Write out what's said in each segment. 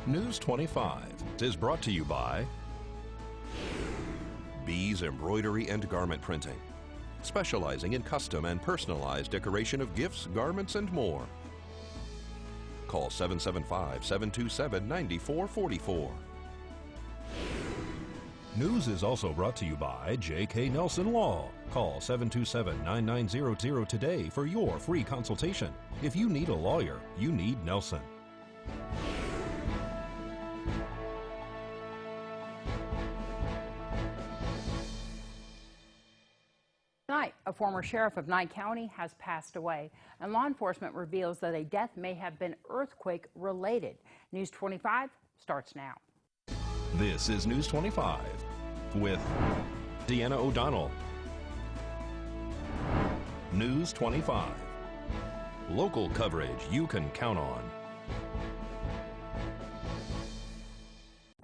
News 25 is brought to you by Bees Embroidery and Garment Printing, specializing in custom and personalized decoration of gifts, garments, and more. Call 775-727-9444. News is also brought to you by J.K. Nelson Law. Call 727-9900 today for your free consultation. If you need a lawyer, you need Nelson. Tonight, a former sheriff of Nye County has passed away, and law enforcement reveals that a death may have been earthquake-related. News 25 starts now. This is News 25 with Deanna O'Donnell. News 25. Local coverage you can count on.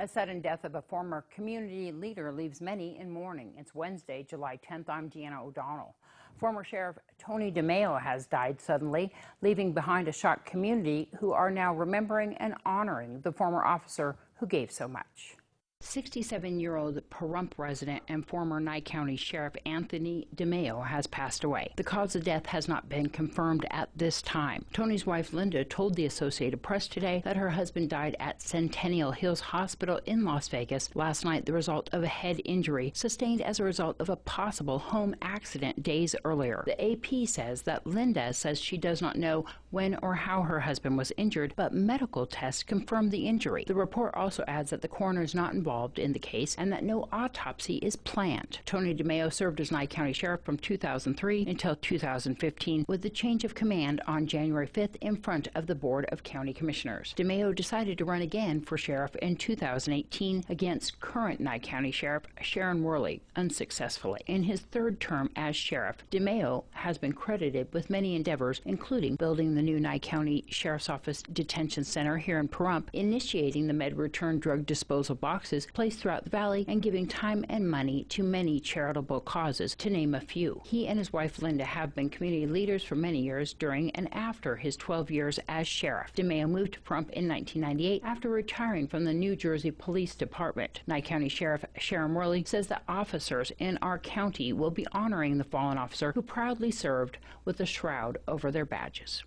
A sudden death of a former community leader leaves many in mourning. It's Wednesday, July 10th. I'm Deanna O'Donnell. Former Sheriff Tony DeMeo has died suddenly, leaving behind a shocked community who are now remembering and honoring the former officer who gave so much. 67-year-old Pahrump resident and former Nye County Sheriff Anthony DeMeo has passed away. The cause of death has not been confirmed at this time. Tony's wife Linda told the Associated Press today that her husband died at Centennial Hills Hospital in Las Vegas last night, the result of a head injury sustained as a result of a possible home accident days earlier. The AP says that Linda says she does not know when or how her husband was injured, but medical tests confirmed the injury. The report also adds that the coroner is not involved in the case and that no autopsy is planned. Tony DeMeo served as Nye County Sheriff from 2003 until 2015 with the change of command on January 5th in front of the Board of County Commissioners. DeMeo decided to run again for sheriff in 2018 against current Nye County Sheriff Sharon Worley, unsuccessfully. In his third term as sheriff, DeMeo has been credited with many endeavors, including building the new Nye County Sheriff's Office Detention Center here in Pahrump, initiating the Med-Return drug disposal boxes placed throughout the valley, and giving time and money to many charitable causes, to name a few. He and his wife Linda have been community leaders for many years during and after his 12 years as sheriff. DeMeo moved to Pahrump in 1998 after retiring from the New Jersey Police Department. Nye County Sheriff Sharon Worley says that officers in our county will be honoring the fallen officer who proudly served with a shroud over their badges.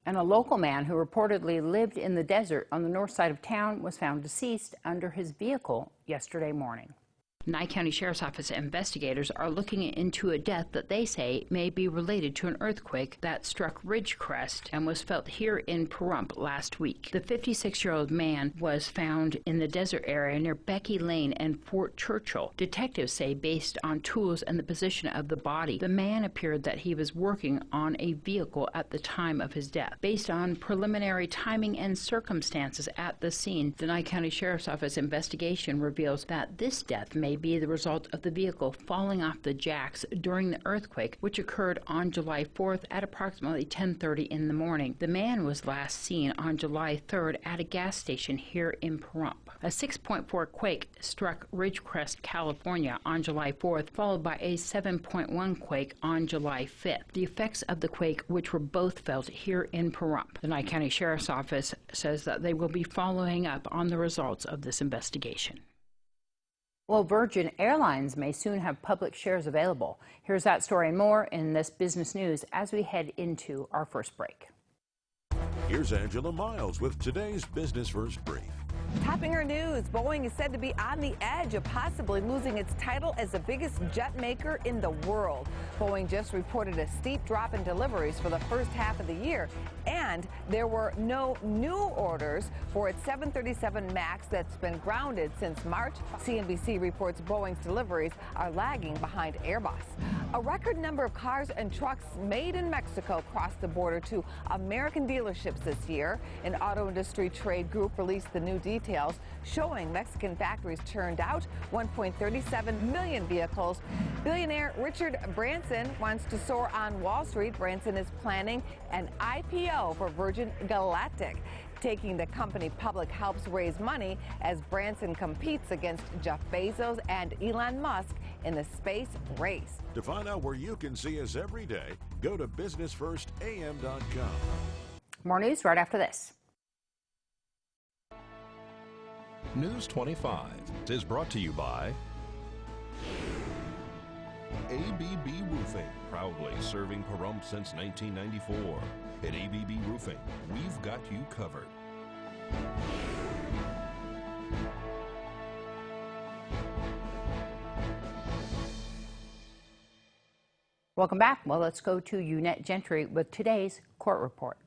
And a local man who reportedly lived in the desert on the north side of town was found deceased under his vehicle yesterday morning. Nye County Sheriff's Office investigators are looking into a death that they say may be related to an earthquake that struck Ridgecrest and was felt here in Pahrump last week. The 56-year-old man was found in the desert area near Becky Lane and Fort Churchill. Detectives say based on tools and the position of the body, the man appeared that he was working on a vehicle at the time of his death. Based on preliminary timing and circumstances at the scene, the Nye County Sheriff's Office investigation reveals that this death may be the result of the vehicle falling off the jacks during the earthquake, which occurred on July 4th at approximately 10:30 in the morning. The man was last seen on July 3rd at a gas station here in Pahrump. A 6.4 quake struck Ridgecrest, California on July 4th, followed by a 7.1 quake on July 5th. The effects of the quake, which were both felt here in Pahrump. The Nye County Sheriff's Office says that they will be following up on the results of this investigation. Well, Virgin Airlines may soon have public shares available. Here's that story and more in this business news as we head into our first break. Here's Angela Miles with today's Business First Brief. Topping our news, Boeing is said to be on the edge of possibly losing its title as the biggest jet maker in the world. Boeing just reported a steep drop in deliveries for the first half of the year, and there were no new orders for its 737 MAX that's been grounded since March. CNBC reports Boeing's deliveries are lagging behind Airbus. A record number of cars and trucks made in Mexico crossed the border to American dealerships this year. An auto industry trade group released the new details showing Mexican factories turned out 1.37 million vehicles. Billionaire Richard Branson wants to soar on Wall Street. Branson is planning an IPO for Virgin Galactic. Taking the company public helps raise money as Branson competes against Jeff Bezos and Elon Musk in the space race. To find out where you can see us every day, go to businessfirstam.com. More news right after this. News 25 is brought to you by ABB Roofing, proudly serving Pahrump since 1994. At ABB Roofing, we've got you covered. Welcome back. Well, let's go to Unette Gentry with today's court report.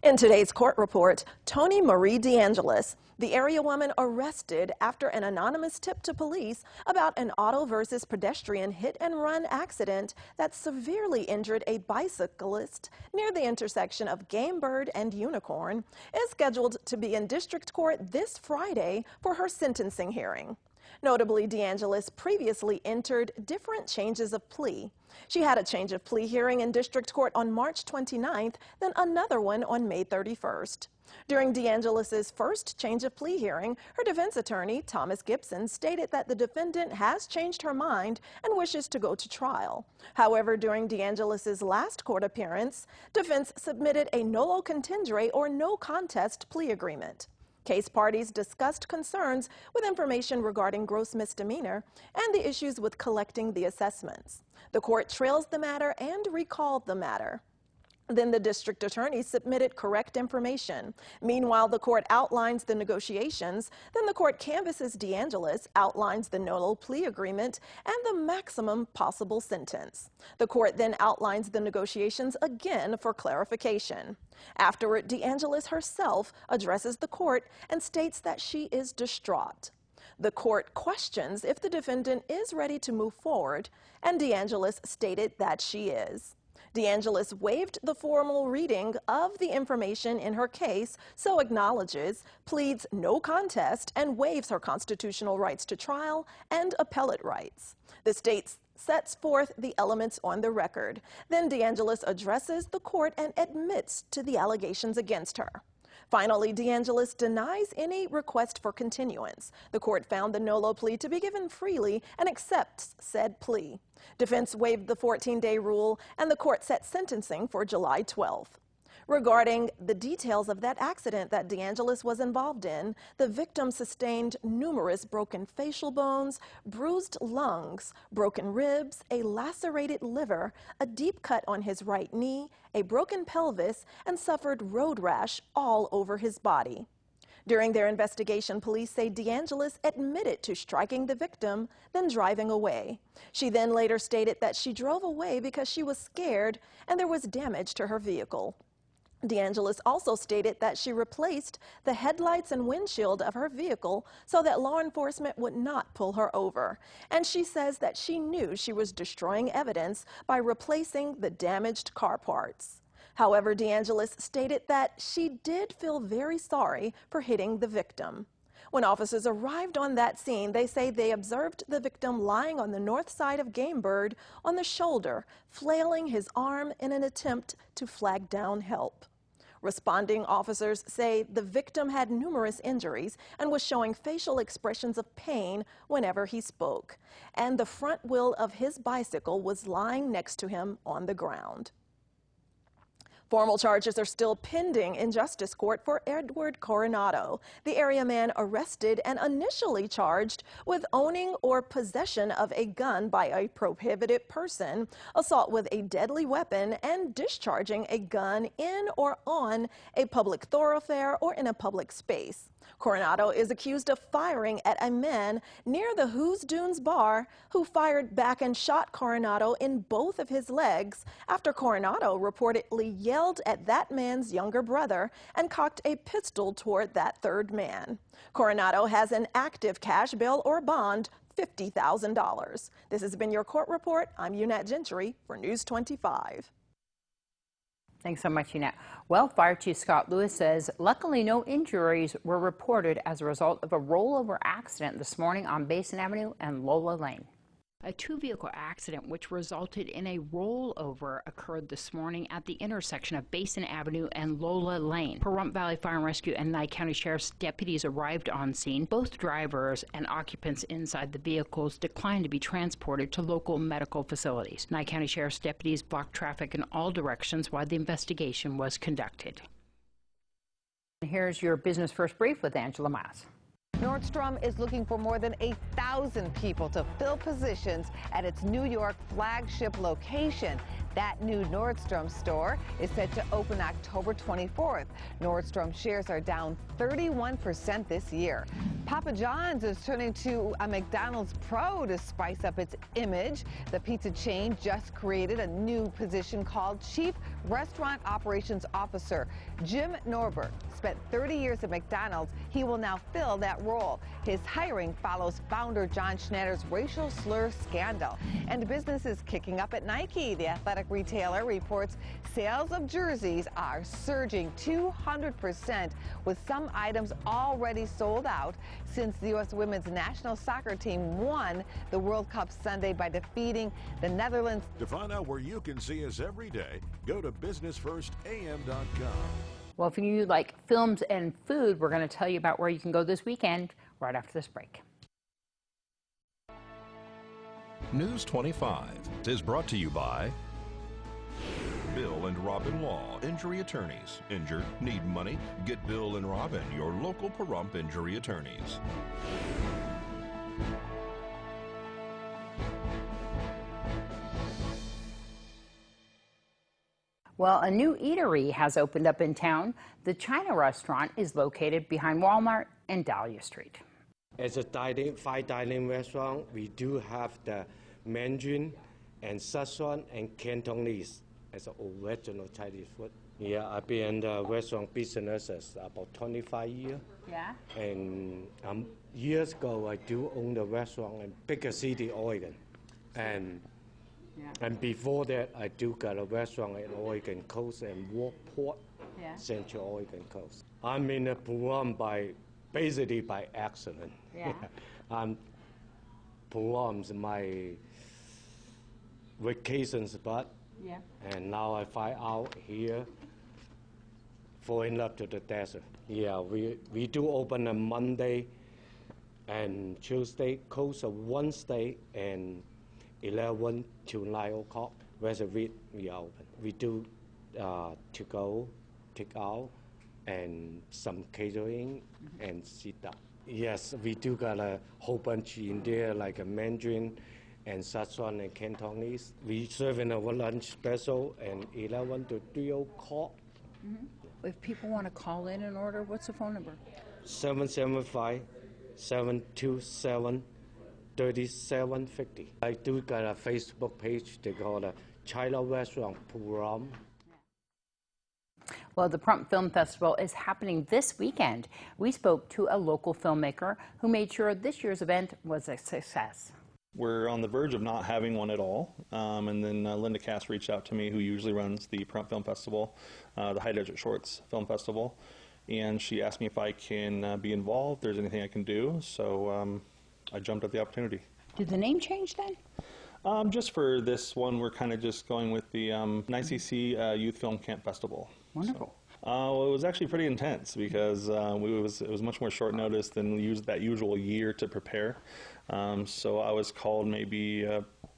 In today's court report, Toni Marie DeAngelis, the area woman arrested after an anonymous tip to police about an auto versus pedestrian hit-and-run accident that severely injured a bicyclist near the intersection of Game Bird and Unicorn, is scheduled to be in district court this Friday for her sentencing hearing. Notably, DeAngelis previously entered different changes of plea. She had a change of plea hearing in district court on March 29th, then another one on May 31st. During DeAngelis's first change of plea hearing, her defense attorney, Thomas Gibson, stated that the defendant has changed her mind and wishes to go to trial. However, during DeAngelis's last court appearance, defense submitted a nolo contendere or no contest plea agreement. Case parties discussed concerns with information regarding gross misdemeanor and the issues with collecting the assessments. The court trails the matter and recalled the matter. Then the district attorney submitted correct information. Meanwhile, the court outlines the negotiations. Then the court canvasses DeAngelis, outlines the nolo plea agreement, and the maximum possible sentence. The court then outlines the negotiations again for clarification. Afterward, DeAngelis herself addresses the court and states that she is distraught. The court questions if the defendant is ready to move forward, and DeAngelis stated that she is. DeAngelis waived the formal reading of the information in her case, so acknowledges, pleads no contest, and waives her constitutional rights to trial and appellate rights. The state sets forth the elements on the record. Then DeAngelis addresses the court and admits to the allegations against her. Finally, DeAngelis denies any request for continuance. The court found the nolo plea to be given freely and accepts said plea. Defense waived the 14-day rule, and the court set sentencing for July 12th. Regarding the details of that accident that DeAngelis was involved in, the victim sustained numerous broken facial bones, bruised lungs, broken ribs, a lacerated liver, a deep cut on his right knee, a broken pelvis, and suffered road rash all over his body. During their investigation, police say DeAngelis admitted to striking the victim, then driving away. She then later stated that she drove away because she was scared and there was damage to her vehicle. DeAngelis also stated that she replaced the headlights and windshield of her vehicle so that law enforcement would not pull her over. And she says that she knew she was destroying evidence by replacing the damaged car parts. However, DeAngelis stated that she did feel very sorry for hitting the victim. When officers arrived on that scene, they say they observed the victim lying on the north side of Game Bird on the shoulder, flailing his arm in an attempt to flag down help. Responding officers say the victim had numerous injuries and was showing facial expressions of pain whenever he spoke, and the front wheel of his bicycle was lying next to him on the ground. Formal charges are still pending in justice court for Edward Coronado, the area man arrested and initially charged with owning or possession of a gun by a prohibited person, assault with a deadly weapon, and discharging a gun in or on a public thoroughfare or in a public space. Coronado is accused of firing at a man near the Who's Dunes bar who fired back and shot Coronado in both of his legs after Coronado reportedly yelled at that man's younger brother and cocked a pistol toward that third man. Coronado has an active cash bail or bond, $50,000. This has been your court report. I'm Unette Gentry for News 25. Thanks so much, Unette. Well, Fire Chief Scott Lewis says luckily no injuries were reported as a result of a rollover accident this morning on Basin Avenue and Lola Lane. A two-vehicle accident which resulted in a rollover occurred this morning at the intersection of Basin Avenue and Lola Lane. Pahrump Valley Fire and Rescue and Nye County Sheriff's deputies arrived on scene. Both drivers and occupants inside the vehicles declined to be transported to local medical facilities. Nye County Sheriff's deputies blocked traffic in all directions while the investigation was conducted. Here's your Business First Brief with Angela Miles. Nordstrom is looking for more than 1,000 people to fill positions at its New York flagship location. That new Nordstrom store is set to open October 24th. Nordstrom shares are down 31% this year. Papa John's is turning to a McDonald's Pro to spice up its image. The pizza chain just created a new position called Chief Restaurant Operations Officer. Jim Norberg spent 30 years at McDonald's. He will now fill that role. His hiring follows founder John Schnatter's racial slur scandal. And business is kicking up at Nike. The athletic retailer reports sales of jerseys are surging 200%, with some items already sold out since the U.S. women's national soccer team won the World Cup Sunday by defeating the Netherlands. To find out where you can see us every day, go to businessfirstam.com. Well, if you like films and food, we're going to tell you about where you can go this weekend right after this break. News 25 is brought to you by Bill and Robin Law, injury attorneys. Injured, need money? Get Bill and Robin, your local Pahrump injury attorneys. Well, a new eatery has opened up in town. The China restaurant is located behind Walmart and Dahlia Street. As a fine dining restaurant, we do have the Mandarin and Szechuan and Cantonese as an original Chinese food. Yeah, I've been in the restaurant business about 25 years. Yeah. And years ago, I do own the restaurant in Bigger City, Oregon. And before that, I do got a restaurant in Oregon Coast and Walport, Central Oregon Coast. I'm in the Pahrump basically by accident. Yeah. Pahrum's my vacation spot. Yeah. And now I fly out here, falling love to the desert. Yeah, we do open on Monday and Tuesday, close on Wednesday and 11 to 9 o'clock. Rest of it, we open. We do to go, take out, and some catering and sit up. Yes, we do got a whole bunch in there, like a Mandarin and Szechuan and Cantonese. We serve in our lunch special and 11 to 3 o'clock. If people want to call in and order, what's the phone number? 775-727-3750. I do got a Facebook page. They call it China Restaurant Pahrump. Well, the Pahrump Film Festival is happening this weekend. We spoke to a local filmmaker who made sure this year's event was a success. We're on the verge of not having one at all, and then Linda Cass reached out to me, who usually runs the Pahrump Film Festival, the High Desert Shorts Film Festival, and she asked me if I can be involved, if there's anything I can do, so I jumped at the opportunity. Did the name change then? Just for this one, we're kind of just going with the NICC Youth Film Camp Festival. Wonderful. Well, it was actually pretty intense because it was much more short notice than that usual year to prepare. So I was called maybe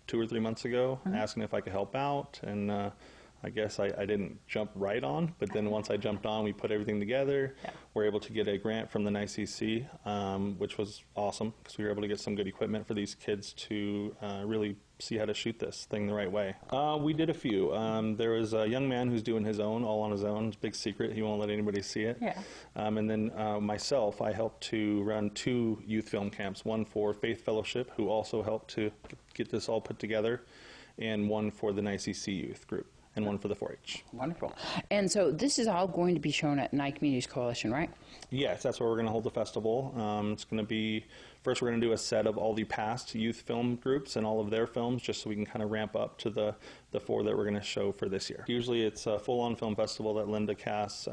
2 or 3 months ago asking if I could help out, and I guess I didn't jump right on, but then once I jumped on, we put everything together. Yeah. We're able to get a grant from the NICC, which was awesome because we were able to get some good equipment for these kids to really see how to shoot this thing the right way. We did a few. There was a young man who's doing his own, all on his own. It's a big secret. He won't let anybody see it. Yeah. And then myself, I helped to run 2 youth film camps, one for Faith Fellowship, who also helped to get this all put together, and one for the NICC youth group, and one for the 4-H. Wonderful. And so this is all going to be shown at Nye Communities Coalition, right? Yes, that's where we're going to hold the festival. It's going to be, first we're going to do a set of all the past youth film groups and all of their films, just so we can kind of ramp up to the 4 that we're going to show for this year. Usually it's a full-on film festival that Linda Cass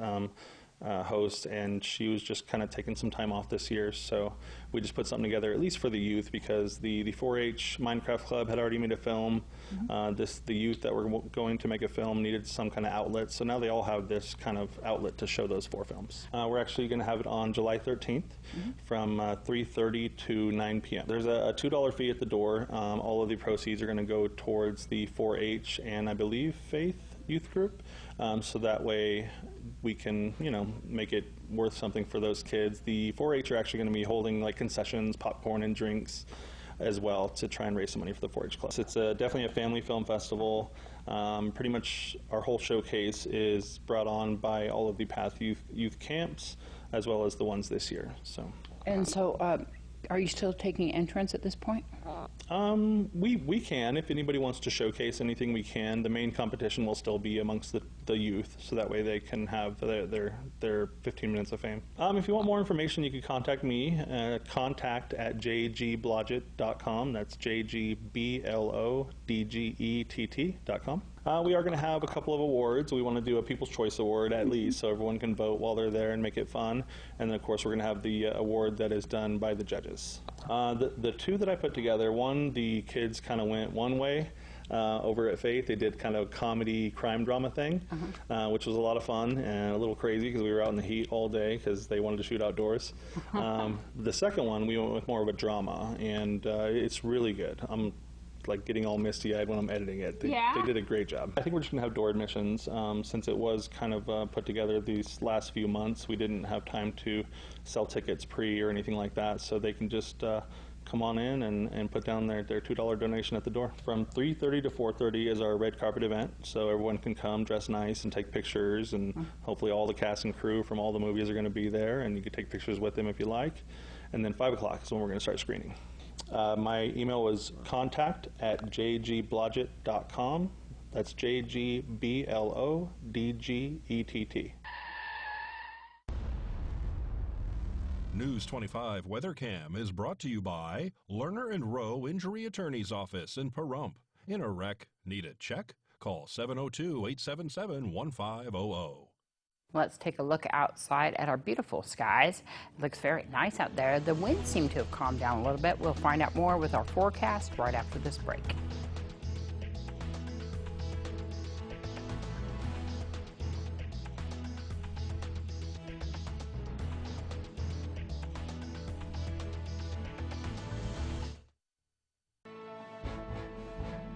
host, and she was just kind of taking some time off this year, so we just put something together, at least for the youth, because the 4-H Minecraft Club had already made a film. The youth that were going to make a film needed some kind of outlet, so now they all have this kind of outlet to show those 4 films. We're actually going to have it on July 13th from 3:30 to 9 p.m. There's a $2 fee at the door. All of the proceeds are going to go towards the 4-H and I believe Faith youth group, so that way we can, you know, make it worth something for those kids. The 4-H are actually going to be holding like concessions, popcorn, and drinks as well to try and raise some money for the 4-H club. It's definitely a family film festival. Pretty much our whole showcase is brought on by all of the Path youth camps, as well as the ones this year. So, are you still taking entrance at this point? We can. If anybody wants to showcase anything, we can. The main competition will still be amongst the youth, so that way they can have their 15 minutes of fame. If you want more information, you can contact me, contact@jgblodgett.com. That's JGBLODGETT.com. We are going to have a couple of awards. We want to do a People's Choice Award at least, so everyone can vote while they're there and make it fun. And then, of course, we're going to have the award that is done by the judges. The two that I put together, one, the kids kind of went one way. Over at Faith, they did kind of a comedy crime drama thing, which was a lot of fun and a little crazy because we were out in the heat all day because they wanted to shoot outdoors. The second one, we went with more of a drama, and it's really good. I'm like getting all misty-eyed when I'm editing it. They did a great job. I think we're just gonna have door admissions. Since it was kind of put together these last few months, we didn't have time to sell tickets pre or anything like that, so they can just come on in and put down their $2 donation at the door. From 3:30 to 4:30 is our red carpet event, so everyone can come dress nice and take pictures, and hopefully all the cast and crew from all the movies are going to be there, and you can take pictures with them if you like. And then 5 o'clock is when we're going to start screening. My email was contact@jgblodgett.com. That's JGBLODGETT. News 25 Weather Cam is brought to you by Lerner and Rowe Injury Attorney's Office in Pahrump. In a wreck, need a check? Call 702-877-1500. Let's take a look outside at our beautiful skies. It looks very nice out there. The winds seem to have calmed down a little bit. We'll find out more with our forecast right after this break.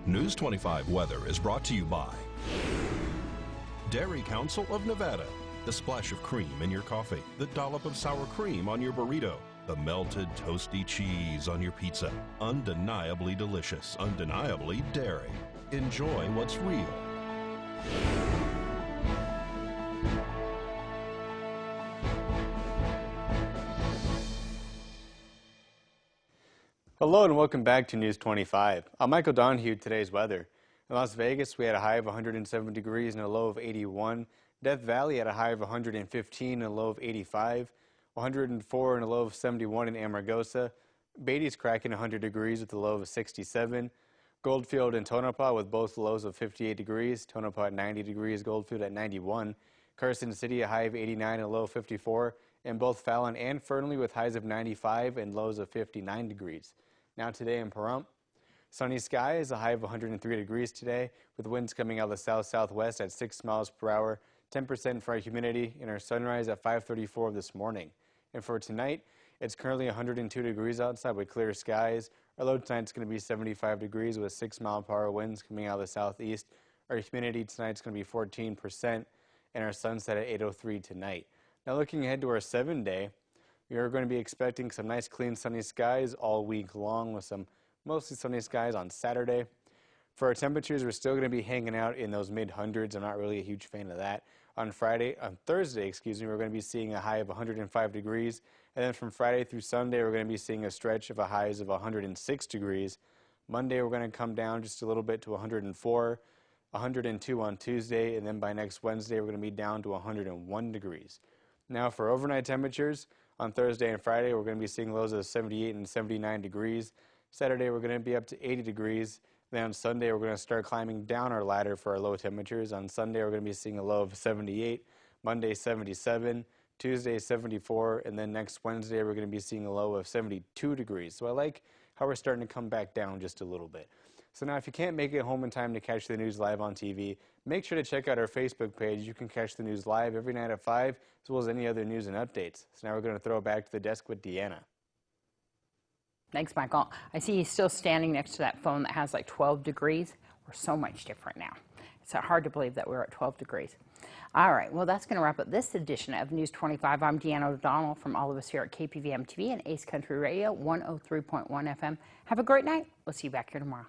News 25 Weather is brought to you by Dairy Council of Nevada. The splash of cream in your coffee, the dollop of sour cream on your burrito, the melted toasty cheese on your pizza. Undeniably delicious, undeniably dairy. Enjoy what's real. Hello and welcome back to News 25. I'm Michael Donahue. Today's weather. In Las Vegas, we had a high of 107 degrees and a low of 81. Death Valley had a high of 115 and a low of 85. 104 and a low of 71 in Amargosa. Beatty's cracking 100 degrees with a low of 67. Goldfield and Tonopah with both lows of 58 degrees. Tonopah at 90 degrees, Goldfield at 91. Carson City a high of 89 and a low of 54. And both Fallon and Fernley with highs of 95 and lows of 59 degrees. Now today in Pahrump, sunny skies, a high of 103 degrees today, with winds coming out of the south-southwest at 6 miles per hour, 10% for our humidity, and our sunrise at 5:34 this morning. And for tonight, it's currently 102 degrees outside with clear skies. Our low tonight's going to be 75 degrees with 6 mile per hour winds coming out of the southeast. Our humidity tonight's going to be 14%, and our sunset at 8:03 tonight. Now looking ahead to our 7-day, we are going to be expecting some nice clean sunny skies all week long with some mostly sunny skies on Saturday. For our temperatures, we're still going to be hanging out in those mid-hundreds. I'm not really a huge fan of that. On Thursday, we're going to be seeing a high of 105 degrees. And then from Friday through Sunday, we're going to be seeing a stretch of highs of 106 degrees. Monday, we're going to come down just a little bit to 104, 102 on Tuesday, and then by next Wednesday, we're going to be down to 101 degrees. Now for overnight temperatures, on Thursday and Friday, we're going to be seeing lows of 78 and 79 degrees. Saturday, we're going to be up to 80 degrees. Then on Sunday, we're going to start climbing down our ladder for our low temperatures. On Sunday, we're going to be seeing a low of 78, Monday 77, Tuesday 74, and then next Wednesday, we're going to be seeing a low of 72 degrees. So I like how we're starting to come back down just a little bit. So now if you can't make it home in time to catch the news live on TV, make sure to check out our Facebook page. You can catch the news live every night at 5, as well as any other news and updates. So now we're going to throw it back to the desk with Deanna. Thanks, Michael. I see he's still standing next to that phone that has like 12 degrees. We're so much different now. It's hard to believe that we're at 12 degrees. All right, well, that's going to wrap up this edition of News 25. I'm Deanna O'Donnell from all of us here at KPVM TV and Ace Country Radio 103.1 FM. Have a great night. We'll see you back here tomorrow.